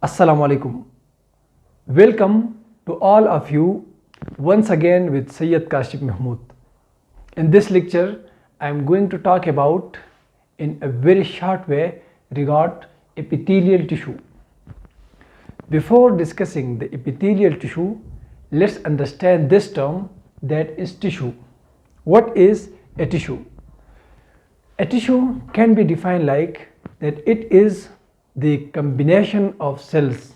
Assalamu alaikum. Welcome to all of you once again with Sayyid Kashif Mahmood. In this lecture, I am going to talk about in a very short way regard epithelial tissue. Before discussing the epithelial tissue, let's understand this term, that is tissue. What is a tissue? A tissue can be defined like that it is the combination of cells,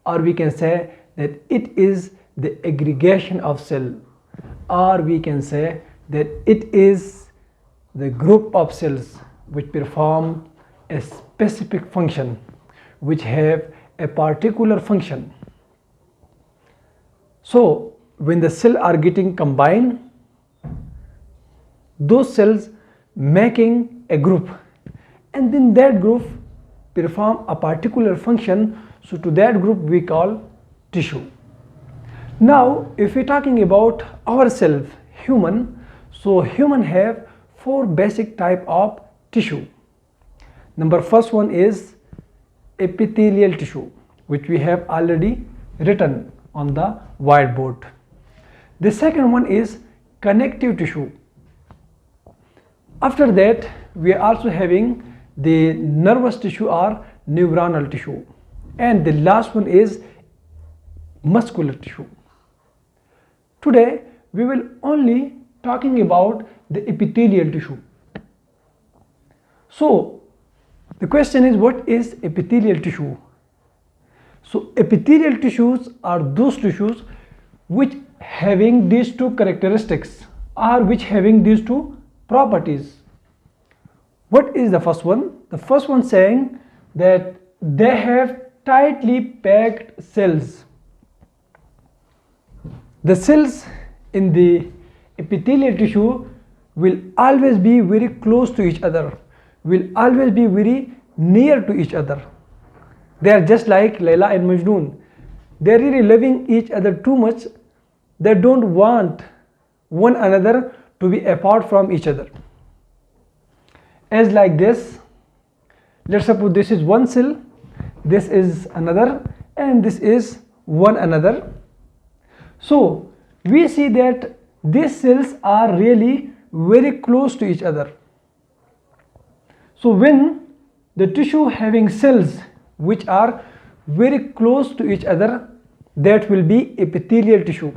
or we can say that it is the aggregation of cell, or we can say that it is the group of cells which perform a specific function, which have a particular function. So when the cells are getting combined, those cells making a group, and then that group perform a particular function, so to that group we call tissue. Now if we're talking about ourselves, human, so human have four basic type of tissue. First one is epithelial tissue, which we have already written on the whiteboard. The second one is connective tissue. After that we are also having the nervous tissue or neuronal tissue, and the last one is muscular tissue. Today we will only talking about the epithelial tissue. So the question is, what is epithelial tissue? So epithelial tissues are those tissues which having these two characteristics, or which having these two properties. What is the first one? The first one saying that they have tightly packed cells. The cells in the epithelial tissue will always be very close to each other, will always be very near to each other. They are just like Layla and Majnun. They are really loving each other too much. They don't want one another to be apart from each other. As like this, let's suppose this is one cell, this is another, and this is one another. So we see that these cells are really very close to each other. So when the tissue having cells which are very close to each other, that will be epithelial tissue.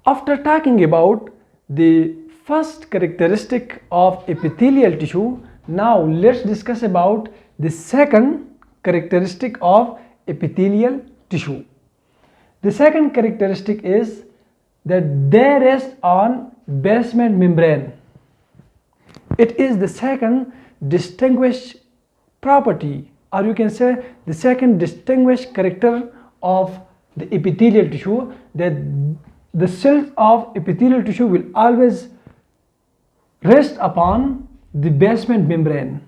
After talking about the first characteristic of epithelial tissue, now let's discuss about the second characteristic of epithelial tissue. The second characteristic is that they rest on basement membrane. It is the second distinguished property, or you can say the second distinguished character of the epithelial tissue, that the cells of epithelial tissue will always rest upon the basement membrane.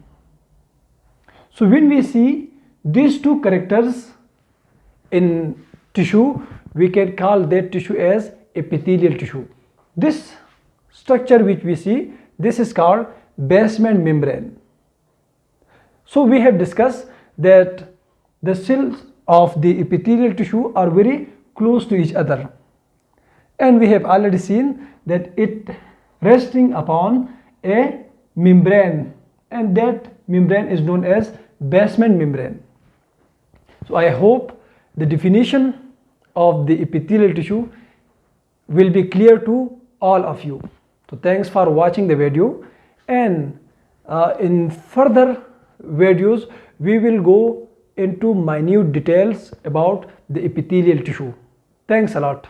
So when we see these two characters in tissue, we can call that tissue as epithelial tissue. This structure which we see, this is called basement membrane. So we have discussed that the cells of the epithelial tissue are very close to each other, and we have already seen that it resting upon a membrane, and that membrane is known as basement membrane. So I hope the definition of the epithelial tissue will be clear to all of you. So thanks for watching the video, and in further videos we will go into minute details about the epithelial tissue. Thanks a lot.